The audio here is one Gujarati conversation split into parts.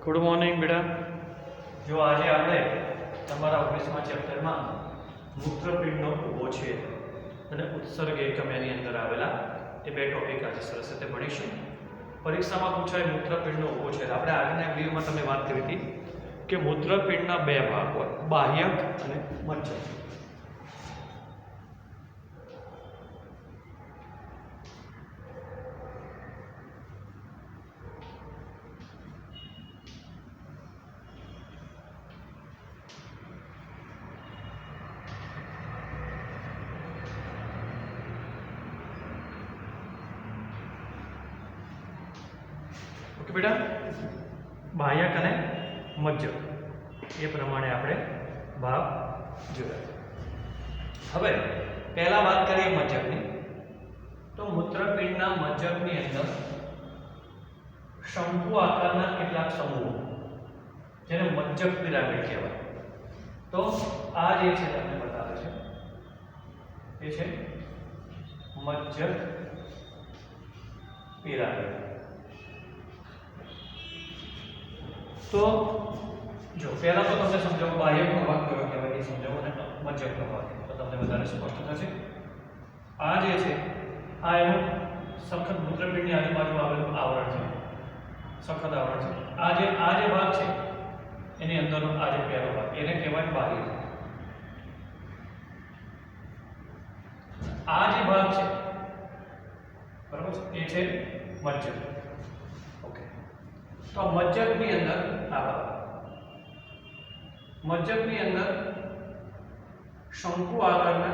गुड मॉर्निंग बेटा। जो आज આપણે તમારા 19મા ચેપ્ટરમાં મૂત્રપિંડનો ઉભો છે અને ઉત્સર્ગ એકમ એની અંદર આવેલા એ બે ટોપિક આજે સરસ રીતે ભણીશું। પરીક્ષામાં પૂછાય મૂત્રપિંડનો ઉભો છે। આપણે આગળના વિડિયોમાં તમે વાત કરી હતી કે મૂત્રપિંડના બે ભાગ હોય, બાહ્યક અને મજ્જક। ओके बेटा, बाह्यक અને મજ્જક એ પ્રમાણે આપણે ભાગ જોયા। હવે પહેલા વાત કરીએ મજ્જકની। તો મૂત્રપિંડના મજ્જકની અંદર શંકુ આકારના કેટલાક સમૂહો જેને મજ્જક પિરામિડ કહેવાય। તો આ જે છે તમને બતાવે છે એ છે મજ્જક પિરામિડ। तो जो पहला तो तुमने समझो बाह्यक भाग कयो कहेवाय એ समझो અને મજ્જકનો ભાગ તો તમને વધારે સ્પષ્ટ થશે। આ જે છે આ એનું સખત મૂત્રપિંડની આજુબાજુ આવેલું આવરણ છે, સખત આવરણ છે। આ જે ભાગ છે એની અંદરનો આ જે પહેલો ભાગ એને કહેવાય બાહ્યક। આ જે ભાગ છે બરાબર છે એ છે મજ્જક। तो मज्जकनी अंदर मज्जकनी अंदर शंकु आकारना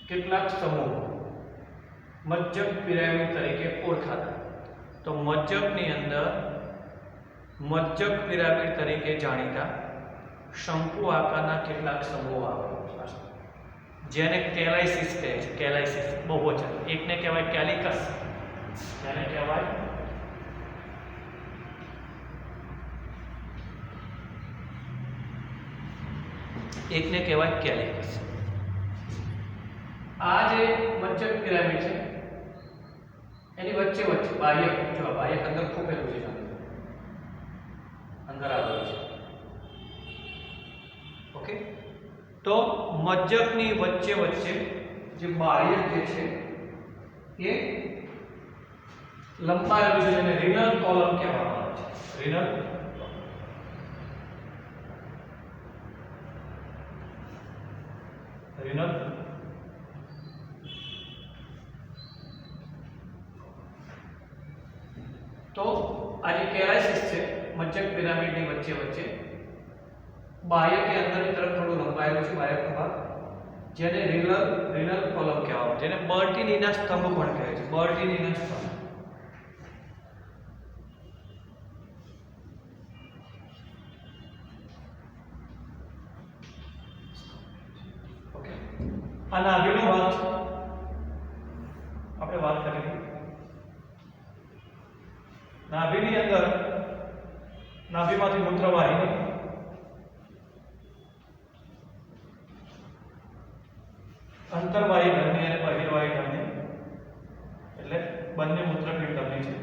કેટલાક સમૂહ મજ્જક પિરામિડ તરીકે ઓળખાતા। તો મજ્જકની અંદર મજ્જક પિરામિડ તરીકે જાણીતા શંકુ આકારના કેટલાક સમૂહ આવેલા છે જેને કેલાઇસિસ કહે છે। કેલાઇસિસ બહુવચન, એકને કહેવાય કેલિકસ, જેને કહેવાય एक ने कहवाय कैलिकस। आ जे मज्जक पिरामिड है एनी वच्चे वच्चे बाह्यक, जो बाह्यक अंदर खोपेલું છે, अंदर आवेલું છે। ओके, तो मज्जकनी वच्चे वच्चे जे बाह्यक जे છે એ લંબાયેલું છે જેને રિનલ કોલમ કહેવામાં આવે છે। રિનલ रिनल तो आज कैलाइसिस है मज्जक पिरामिड ની વચ્ચે વચ્ચે બાહ્ય કે અંદરની તરફ થોડું લંબાયેલું છે બાહ્યકનો ભાગ જેને રિનલ કોલમ કહેવાય, જેને બર્ટીનીના સ્તંભ પણ કહે છે। બર્ટીનીના સ્તંભ। આ નાભીનો ભાગ છે, આપણે વાત કરી નાભીની અંદર નાભીમાંથી મૂત્રવાહિની અંતર્વાહી ધમની અને બહિર્વાહી ધમની એટલે બંને મૂત્રપિંડ ધમની છે।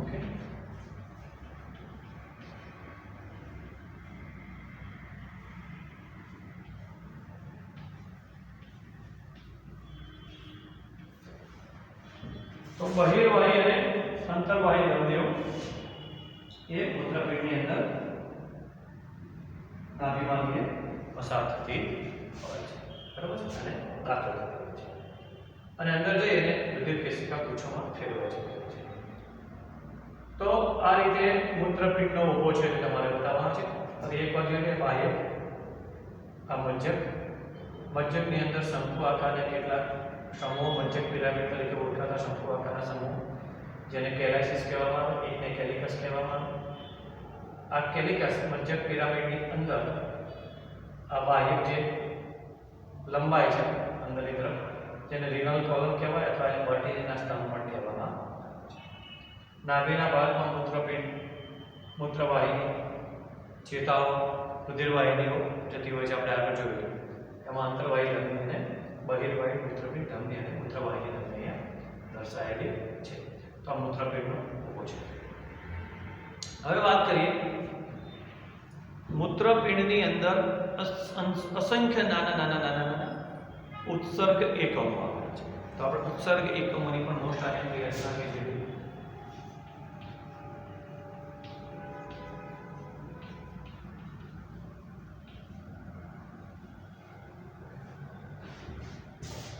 ઓકે, तो बहिर्वाही અને અંતર્વાહી ધમનીઓ એ મૂત્રપિંડની અંદર નાભીમાંથી પસાર થતી હોય છે, બરાબર છે, અને દાખલ થતી હોય છે અને અંદર જઈ અને રુધિર કેશિકા પૂંછોમાં ફેરવાય છે। તો આ રીતે મૂત્રપિંડનો ઉભો છે તે તમારે બતાવવાનો છે। હવે એક બાજુ એટલે બાહ્યક, આ મજ્જક, મજ્જકની અંદર શંકુ આકારના કેટલાક समूह मज्जक पिरामिड तरीके ओळखाता शंकु आकारना समूह जेने कैलाइसिस कहेवामां આવે, એકને કેલિકસ કહેવામાં આવે। આ કેલિકસ મજ્જક પિરામિડની અંદર આ બાહ્યક જે લંબાઈ છે અંદરની તરફ જેને રિનલ કોલમ કહેવાય અથવા એને બર્ટીનીના સ્તંભ પણ કહેવામાં આવે છે। નાભીના ભાગમાં મૂત્રપિંડ, મૂત્રવાહિની, ચેતાઓ, રુધિરવાહિનીઓ જતી હોય છે, આપણે આગળ જોયું। એમાં અંતર્વાહી ધમની અને બહિર્વાહી ધમની અને મૂત્રવાહિની ધમની અહીંયા દર્શાવેલી છે. તો આ મૂત્રપિંડનો ભૂકો છે. હવે વાત કરીએ મૂત્રપિંડની અંદર અસંખ્ય નાના ઉત્સર્ગ એકમો આવેલા છે. તો આપણે ઉત્સર્ગ એકમોની પણ મોસ્ટ આઈએમપી રચના છે.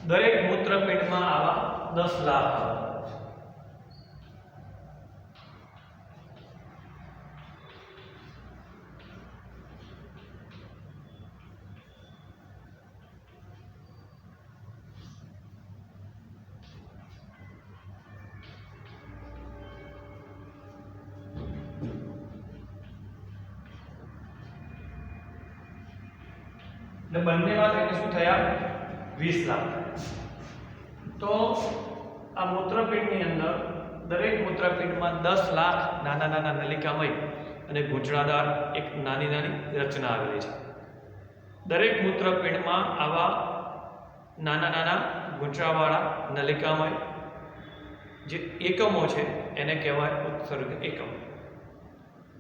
દરેક મૂત્રપિંડમાં આવા 10 લાખ આવે. એટલે બંનેમાં થઈને શું થયા 20 લાખ. તો આ મૂત્રપિંડની અંદર દરેક મૂત્રપિંડમાં 10 લાખ નાના નલિકામય અને ગૂંચળાદાર એક નાની રચના આવેલી છે. દરેક મૂત્રપિંડમાં આવા નાના ગૂંચળાવાળા નલિકામય જે એકમો છે એને કહેવાય ઉત્સર્ગ એકમ.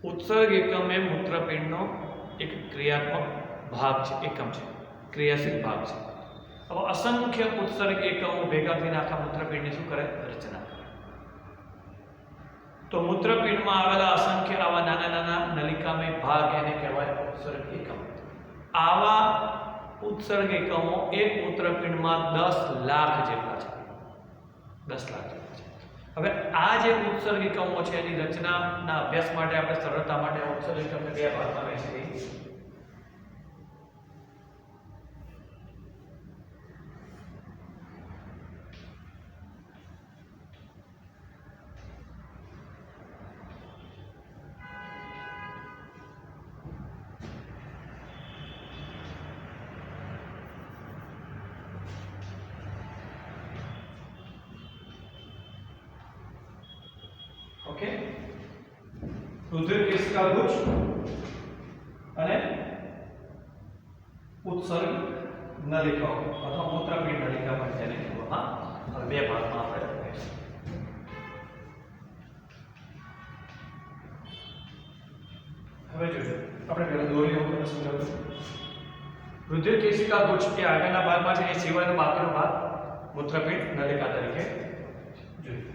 ઉત્સર્ગ એકમ એ મૂત્રપિંડનો એક ક્રિયાત્મક ભાગ છે, એકમ છે, ક્રિયાશીલ ભાગ છે. હવે અસંખ્ય ઉત્સર્ગ એકમો ભેગા થઈને આખા મૂત્રપિંડની શું કરે? રચના કરે. તો મૂત્રપિંડમાં આવેલા અસંખ્ય આવા નાના નલિકામય ભાગ એને કહેવાય ઉત્સર્ગ એકમ. આવા ઉત્સર્ગ એકમો એક મૂત્રપિંડમાં 10 લાખ જેટલા છે. 10 લાખ જેટલા છે. હવે આ જે ઉત્સર્ગ એકમો છે એની રચનાના અભ્યાસ માટે આપણે સરળતા માટે ઉત્સર્ગ એકમને બે ભાગમાં વહેંચી દઈએ. ઓકે, રુધિર કેશિકા ગુચ્છ અને ઉત્સર્ગ નલિકાઓ અથવા મૂત્રપિંડ નલિકા પણ જેને કહેવામાં આવે. બે ભાગમાં આપણે લખીશું. હવે જોજો આપણે પહેલા દોરી ઉપર સમજાવશું. રુધિર કેશિકા ગુચ્છ એ આગળના ભાગમાં છે, એ સિવાયનો બાકીનો ભાગ મૂત્રપિંડ નલિકા તરીકે જોઈએ.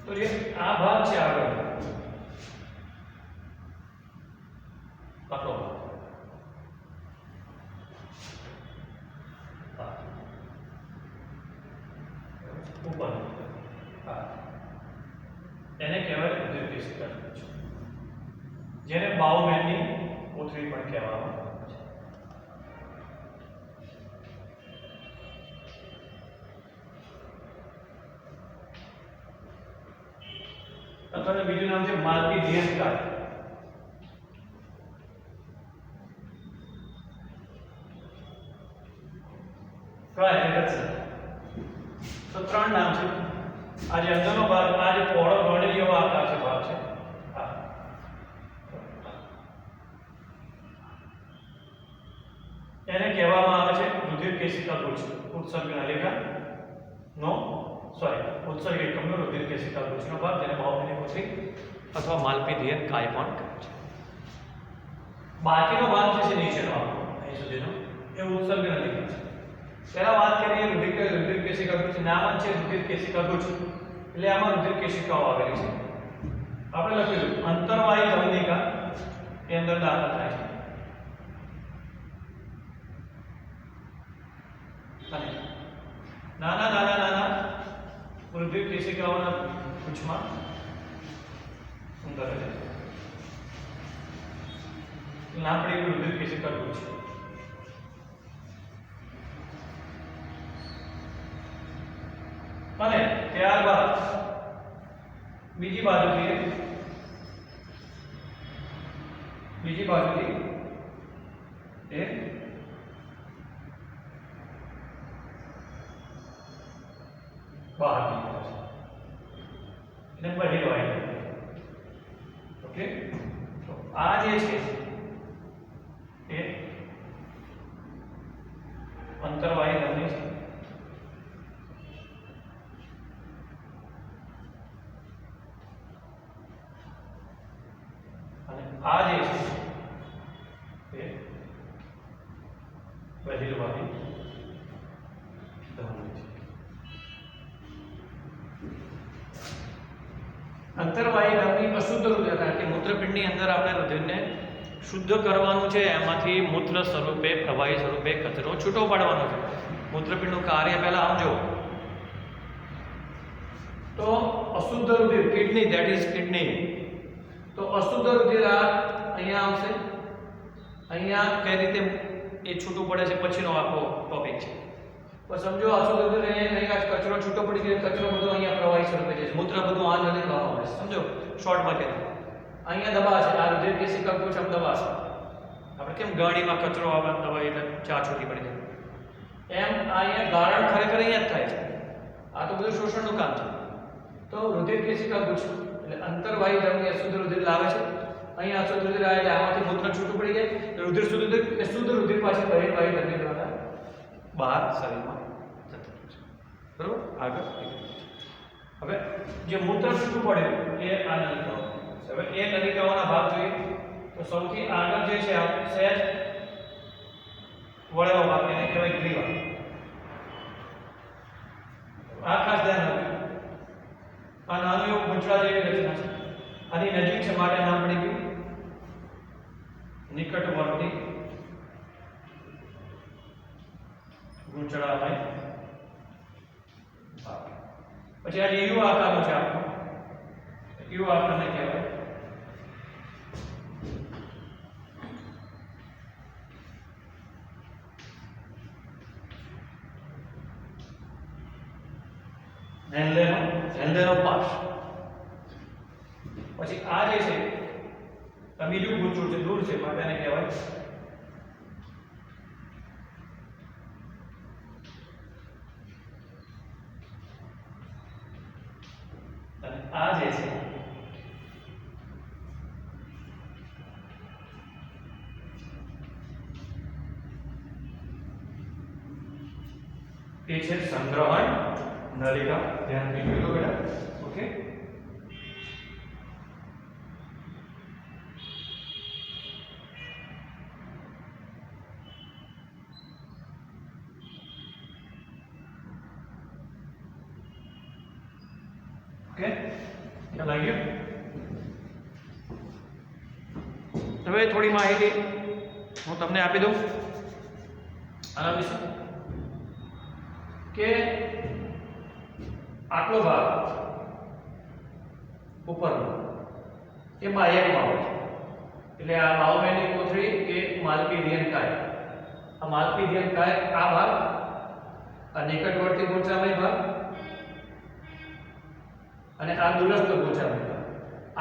तो ये आ भाग છે આગળ પકડો જેને બાઉમેનની કોથળી પણ કહેવામાં આવે છે. અથવા બીજું નામ છે માલ્પીડિયન કાય. કાય એટલે છે. તો ત્રણ નામ છે. આ જે અંદરનો ભાગ, આ જે પહોળો ગોળીયો જેવો આકાર છે ભાગ છે, આ એને કહેવામાં આવે છે રુધિર કેશિકા ગુચ્છ. ઉત્સર્ગ નલિકા નો ઉત્સર્ગ એકમનો રુધિર કેશિકા ગુચ્છનો ભાગ, જેને બાઉમેનની કોથળી અથવા માલ્પીડિયન કાય પણ કહે છે. બાકીનો ભાગ જે છે નીચેનો અહીં સુધીનો એ ઉત્સર્ગ નલિકા છે. પહેલા વાત કરીએ રુધિર કેશિકા ગુચ્છ. નામ જ છે રુધિર કેશિકા ગુચ્છ એટલે આમાં રુધિર કેશિકાઓ આવેલી છે. આપણે લખ્યું અંતર્વાહી ધમનિકા એ અંદર દાખલ થાય છે. અને નાના રુધિર કેશિકાઓના ગુચ્છમાં અંદર રહે છે. નામ પડી રુધિર કેશિકા ગુચ્છ. અને ત્યારબાદ બીજી બાજુથી એ બહાર નીકળે છે. એને બહિર્વાહી. ઓકે, તો આ જે છે એ અંતર્વાહી ધમની છે. અને આ જે છે એ બહિર્વાહી ધમની છે. અંતર્વાહી ધમની અશુદ્ધ રુધિર, કારણ કે મૂત્રપિંડની અંદર આપણે રુધિરને શુદ્ધ કરવાનું છે, એમાંથી મૂત્ર સ્વરૂપે પ્રવાહી સ્વરૂપે કચરો છૂટો પાડવાનો છે. મૂત્રપિંડનું કાર્ય પહેલા સમજો. તો અશુદ્ધ રુધિર, કિડની, ધેટ ઇઝ કિડની. તો અશુદ્ધ રુધિર અહીંયા આવશે. અહીંયા કઈ રીતે એ છૂટું પડે છે પછીનો આખો ટોપિક છે. પણ સમજો અશુદ્ધ રુધિર અહીંયા કચરો છૂટો પડી ગયો, કચરો બધો અહીંયા પ્રવાહી સ્વરૂપે જાય છે, મૂત્ર બધું આ નદી પ્રવાહ મળે છે. સમજો શોર્ટમાં કે અહીંયા દબાશે, આ રુધિર કેશિકા ગુચ્છ આમ દબાશે. આપણે કેમ ગાડીમાં કચરો આવે દબાઈ એટલે ચા છૂટી પડી જાય, એમ અહીંયા ગાળણ ખરેખર અહીંયા જ થાય છે. આ તો બધું શોષણનું કામ છે. તો રુધિર કેશિકા ગુચ્છ એટલે અંતર્વાહી ધમની અશુદ્ધ રુધિર લાવે છે. અહીંયા અશુદ્ધ રુધિર આવે એટલે આમાંથી મૂત્ર છૂટું પડી જાય. રુધિર શુદ્ધ રુધિર પાછી બહિર્વાહી ધમની દ્વારા બહાર શરીરમાં જતું રહે છે. બરોબર, આગળ. હવે જે મૂત્ર છૂટું પડે એ આ નલિકાઓ. હવે એ નલિકાઓના ભાગ જોઈએ તો સૌથી આગળ જે છે આ સહેજ વળેલો ભાગ, એને કહેવાય ગ્રીવા. આ ખાસ ધ્યાન રાખજો. આ નાનું એવું ગુંચળા જેવી રચના છે. આની નજીક છે માટે નામ પડી ગયું નિકટવર્તી ગુંચળામય ભાગ. પછી આ જે યુ આકારનો છે આપણો, યુ આકારને કહેવાય હેન્લેનો પાસ. પછી આ જે છે આ બીજું ગુંચળું છે, દૂર છે માટે એને કહેવાય અને આ જે છે એ છે સંગ્રહણ નલિકા. ધ્યાન દીધું બેટા. ઓકે, ઓકે, ખ્યાલ આવી ગયો. હવે થોડી માહિતી હું તમને આપી દઉં આના વિશે કે આટલો ભાગ ઉપરનો એ બાહ્યકમાં હોય છે. એટલે આ બાહુમેરુની કોથળી એ માલપીધિયન કાય, આ માલપીધિયન કાય આ ભાગ, આ નિકટવર્તી ગુંચામય ભાગ અને આ દૂરસ્થ ગુંચામય ભાગ,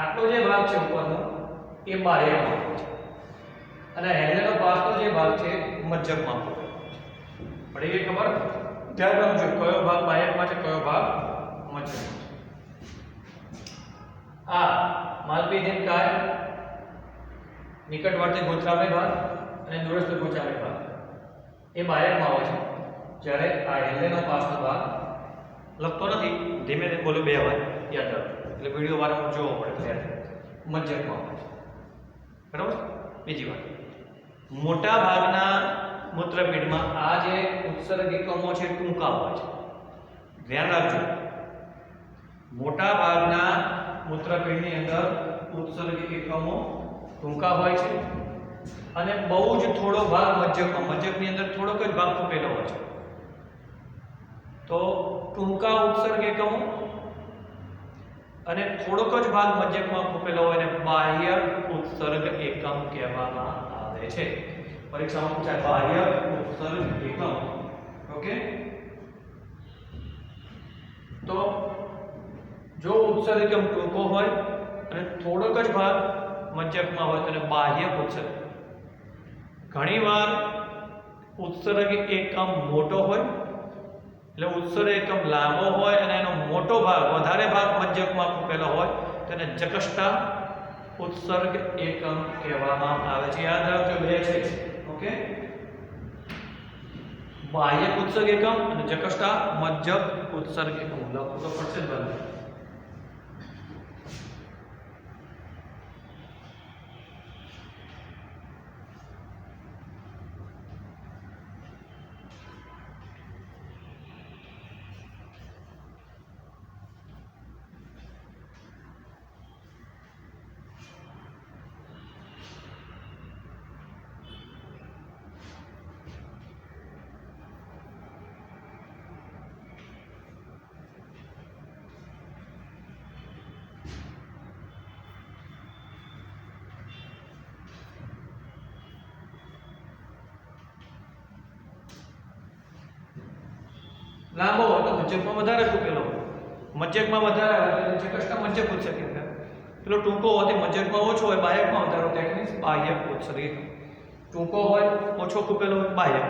આટલો જે ભાગ છે ઉપરનો એ બાહ્ય માપ છે અને હેન્ડલનો પાસનો જે ભાગ છે મજ્જક માપ છે. પડી ગઈ ખબર? ધ્યાન રાખજો કયો ભાગ બાહ્યકમાં છે, કયો ભાગ મજ્જકમાં છે. આ માલપીધિયન કાય, નિકટવર્તી ગુંચામય ભાગ અને દૂરસ્થ ગુંચામય ભાગ એ બાહ્યકમાં હોય છે, જ્યારે આ હેન્ડલનો પાસનો ભાગ લખતો નથી, ધીમે ધીમે બોલો બે વાર યાદ રાખજો, એટલે વિડિયો વારંવાર જોવો પડે ત્યારે મજ્જકમાં હોય છે. બરાબર? બીજી વાત, મોટા ભાગના મૂત્રપિંડમાં આ જે ઉત્સર્ગ એકમો છે ટૂંકા હોય છે. ધ્યાન રાખજો, મોટા ભાગના મૂત્રપિંડની અંદર ઉત્સર્ગ એકમો ટૂંકા હોય છે અને બહુ જ થોડો ભાગ મજ્જકમાં, મજ્જકની અંદર થોડોક જ ભાગ ખૂપેલો હોય છે. તો ટૂંકા ઉત્સર્ગ એકમો અને થોડોક જ ભાગ મજ્જકમાં ખૂપેલો હોય ને બાહ્ય ઉત્સર્ગ એકમ કહેવામાં આવે છે. પરીક્ષામાં પૂછાય બાહ્ય ઉત્સર્ગ એકમ. ઓકે, તો જો ઉત્સર્ગ એકમ ટૂંકો હોય અને થોડોક જ ભાગ મજ્જકમાં હોય તો એને બાહ્ય ઉત્સર્ગ. ઘણીવાર ઉત્સર્ગ એકમ મોટો હોય એટલે ઉત્સર્ગ એકમ લાંબો હોય અને એનો મોટો ભાગ, વધારે ભાગ મજ્જકમાં ખૂપેલો હોય તો એને જકષ્ટા ઉત્સર્ગ એકમ કહેવામાં આવે છે. યાદ રાખજો, બે છે. ઓકે, બાહ્ય ઉત્સર્ગ એકમ અને જકષ્ટા મજ્જક ઉત્સર્ગ એકમ. લખવું તો પડશે જ બંને. લાંબો હોય તો મજ્જકમાં વધારે ખૂપેલો હોય, મજ્જકમાં વધારે હોય તો જકષ્ટા મજ્જક ઉત્સર્ગ એકમ. પેલો ટૂંકો હોય તો મજ્જકમાં ઓછો હોય, બાહ્યકમાં વધારે હોય, ધેટ મીન્સ બાહ્ય ઉત્સર્ગ એકમ. ટૂંકો હોય ઓછો ખૂપેલો હોય બાહ્ય,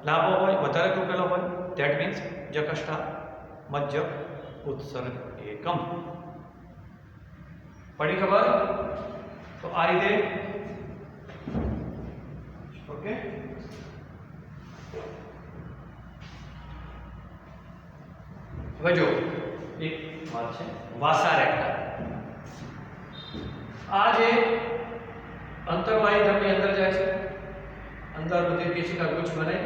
લાંબો હોય વધારે ખૂપેલો હોય, ધેટ મીન્સ જકષ્ટા મજ્જક ઉત્સર્ગ એકમ. પડી ખબર? તો આ રીતે. ઓકે, હવે જો એક વાત છે, વાસા રેક્ટા. આ જે અંતરવાહી ધમની અંદર જાય છે, અંદર બધી કેશિકા ગુચ્છ બને,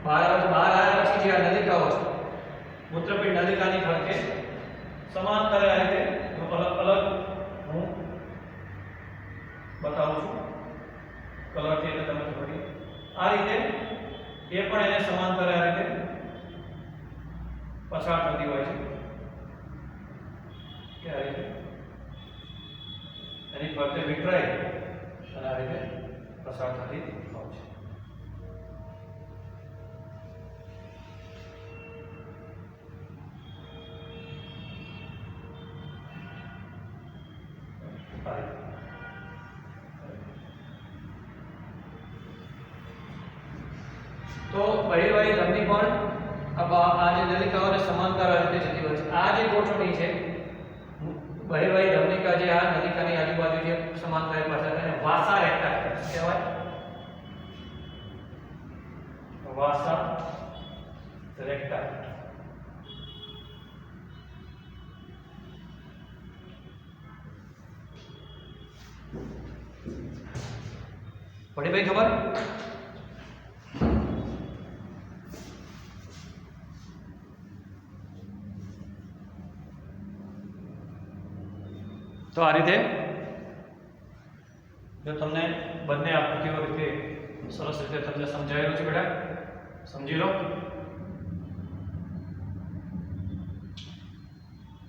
બહાર આવ્યા પછી જે આ નલિકાઓ છે, મૂત્રપિંડ નલિકાની ફરકે સમાંતર આ રીતે અલગ અલગ હું બતાવું છું કલરથી, એટલે તમે ખબર પડી. આ રીતે એ પણ એને સમાંતર આ રીતે પસાર થતી હોય છે કે આ રીતે એની ફરતે વિખરાય અને આ રીતે પસાર થતી હોય છે. તો બહિર્વાહી ધમની પણ આ જે નલિકાઓને સમાંતર રીતે જતી હોય છે. આ જે ગોઠવણી છે બહિર્વાહી ધમનિકા જે આ નલિકાની આજુબાજુ જે સમાંતર પાસે તેને વાસા રેક્ટા કહેવાય. વાસા રેક્ટા. પડી ભાઈ ખબર? તો આ રીતે જો તમને બંને આકૃતિઓ રીતે સરસ રીતે તમને સમજાયેલું છે બેટા, સમજી લો.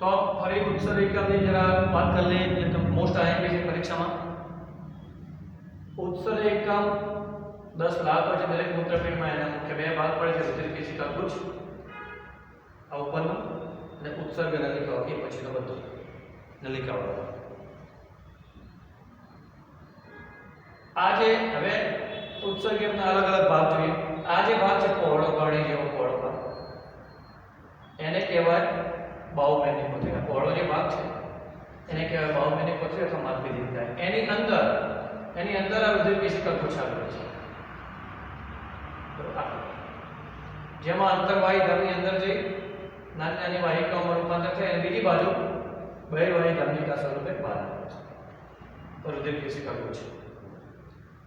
તો ફરી ઉત્સર્ગ એકમની જરા વાત કરી લઈએ, એટલે મોસ્ટ આઈએમપી છે પરીક્ષામાં. ઉત્સર્ગ એકમ 10 લાખ હોય છે દરેક મૂત્રપિંડમાં એના મુખ્ય બે ભાગ પડે છે રુધિર કેશિકા ગુચ્છ આ ઉપરનો અને ઉત્સર્ગ નલિકાઓ એ પછીનો બધો નલિકાઓ આ જે હવે ઉત્સર્ગ એકમના અલગ અલગ ભાગ જોઈએ આ જે ભાગ છે પહોળો ગાડી જેવો પહોળો ભાગ એને કહેવાય બાહુમેનિક કોથળી પહોળો જે ભાગ છે એને કહેવાય બાહુમેનિક કોથળી અથવા માર્ગી થાય એની અંદર આ રુધિર કેશિકા ગુચ્છ આવેલો છે જેમાં અંતર્વાહી ધમની અંદર જઈ નાની નાની વાહિકાઓમાં રૂપાંતર થાય અને બીજી બાજુ બહિર્વાહી ધમનિકા સ્વરૂપે બહાર આવે છે તો રુધિર કેશિકા ગુચ્છ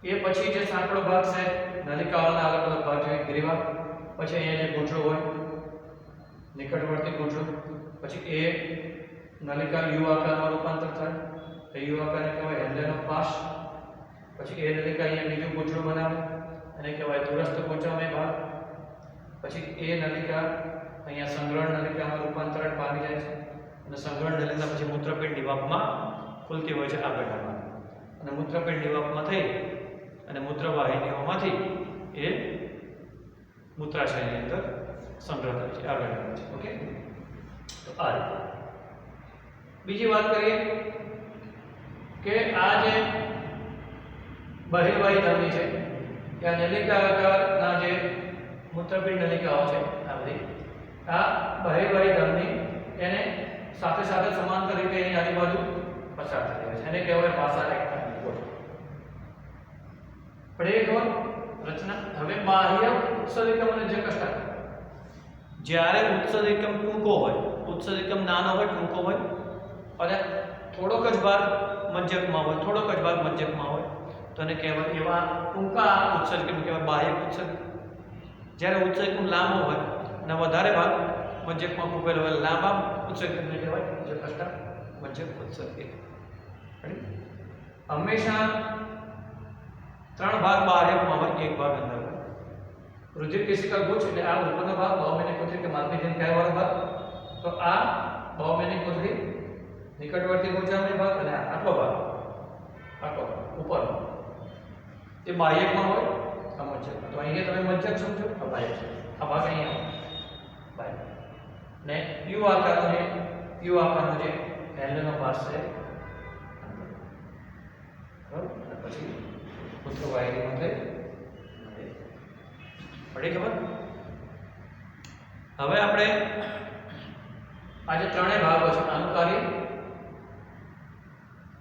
એ પછી જે સાંકડો ભાગ છે નલિકાઓના અલગ અલગ ભાગ જોઈએ ગ્રીવા પછી અહીંયા જે ગૂંચળો હોય નિકટવર્તી ગૂંચળો પછી એ નલિકા યુ આકારમાં રૂપાંતર થાય એ યુ આકારને કહેવાય હેન્ડેનો પાસ પછી એ નલિકા અહીંયા બીજું ગૂંચળો બનાવે એને કહેવાય દૂરસ્થ ગૂંચળમય ભાગ પછી એ નલિકા અહીંયા સંગ્રહણ નલિકામાં રૂપાંતરણ પામી જાય છે અને સંગ્રહણ નલિકા પછી મૂત્રપિંડ નિવાપમાં ખુલતી હોય છે આ ગઠ્ઠામાં અને મૂત્રપિંડ નિવાપમાં થઈ અને મૂત્રવાહિનીઓમાંથી એ મૂત્રાશયની અંદર સંગ્રહ થાય છે આ ગઠ્ઠામાં છે ઓકે તો આ રીતે બીજી વાત કરીએ કે આ જે બહિર્વાહી ધમની છે ત્યાં નલિકા આકારના જે મૂત્રપિંડ નલિકાઓ છે આ બધી આ બહિર્વાહી ધમની એને સાથે સાથે સમાંતર રીતે એની આજુબાજુ પસાર થતી હોય છે એને કહેવાય વાસારેખા પણ એક રચના હવે બાહ્ય ઉત્સર્જકમ અને જકષ્ટાક જ્યારે ઉત્સર્જકમ ટૂંકો હોય ઉત્સર્જકમ નાનો હોય ટૂંકો હોય અને થોડોક જ ભાગ મજ્જકમાં હોય થોડોક જ ભાગ મજ્જકમાં હોય તો એને કહેવાય એવા ટૂંકા ઉત્સર્જકમ કહેવાય બાહ્ય ઉત્સર્જક જ્યારે ઉત્સર્જકમ લાંબો હોય અને વધારે ભાગ મજ્જકમાં કૂપેલો હોય લાંબા ઉત્સર્જકમને કહેવાય જકષ્ટાક મજ્જક ઉત્સર્જક હંમેશા 3 ભાગ બાહ્યકમાં હોય 1 ભાગ અંદર હોય રુધિર કેશિકા ગુચ્છ એટલે આ ઉપરનો ભાગ બાહુમેનિક કોથળી કે માર્ગી વાળો ભાગ તો આ બાહુમેનિક કોથળી નિકટવર્તી ગૂંચળમય ભાગ અને આટલો ભાગ ઉપરનો એ બાહ્યકમાં હોય આ મજ્જક તો અહીંયા તમે મજ્જક સમજો આ બાહ્યક છે આ ભાગ અહીંયા બાહ્યક ને યુ આકારનો જે હેન્ડલનો ભાગ છે બરાબર પછી મૂત્રવાહિનીમાં થઈ પડી ખબર હવે આપણે આ જે ત્રણેય ભાગો છે આનું કાર્ય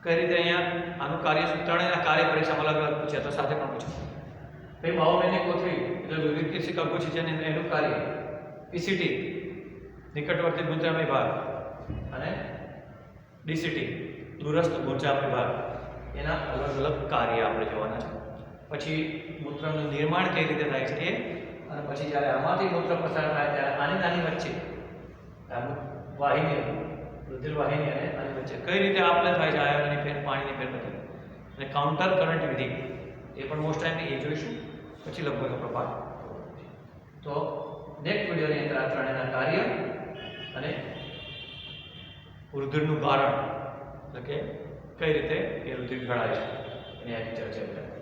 કઈ રીતે અહીંયા આનું કાર્ય ત્રણેયના કાર્ય પરીક્ષામાં અલગ અલગ પૂછે તો સાથે પણ પૂછે ભાઈ બાહુમેનિક કોથળી એટલે રુધિર કેશિકા ગુચ્છ છે એનું કાર્ય પીસીટી નિકટવર્તી ગૂંચળમય ભાગ અને ડીસીટી દૂરસ્થ ગૂંચળમય ભાગ એના અલગ અલગ કાર્ય આપણે જોવાના છે પછી મૂત્રનું નિર્માણ કઈ રીતે થાય છે એ અને પછી જ્યારે આમાંથી મૂત્ર પસાર થાય ત્યારે આની નાની વચ્ચે વાહિની રુધિર વાહિની અને આની વચ્ચે કઈ રીતે આપલે થાય છે આયનની ફેર પાણીની ફેર બદલ અને કાઉન્ટર કરંટ વિધિ એ પણ મોસ્ટ ટાઈમ એ જોઈશું પછી લગભગ આપણો પાઠ તો નેક્સ્ટ વિડિયોની અંદર આ ત્રણેયના કાર્ય અને રુધિરનું ગારણ એટલે કે કઈ રીતે એ રુધિર ઘડાય છે એની આજે ચર્ચા કરીશું.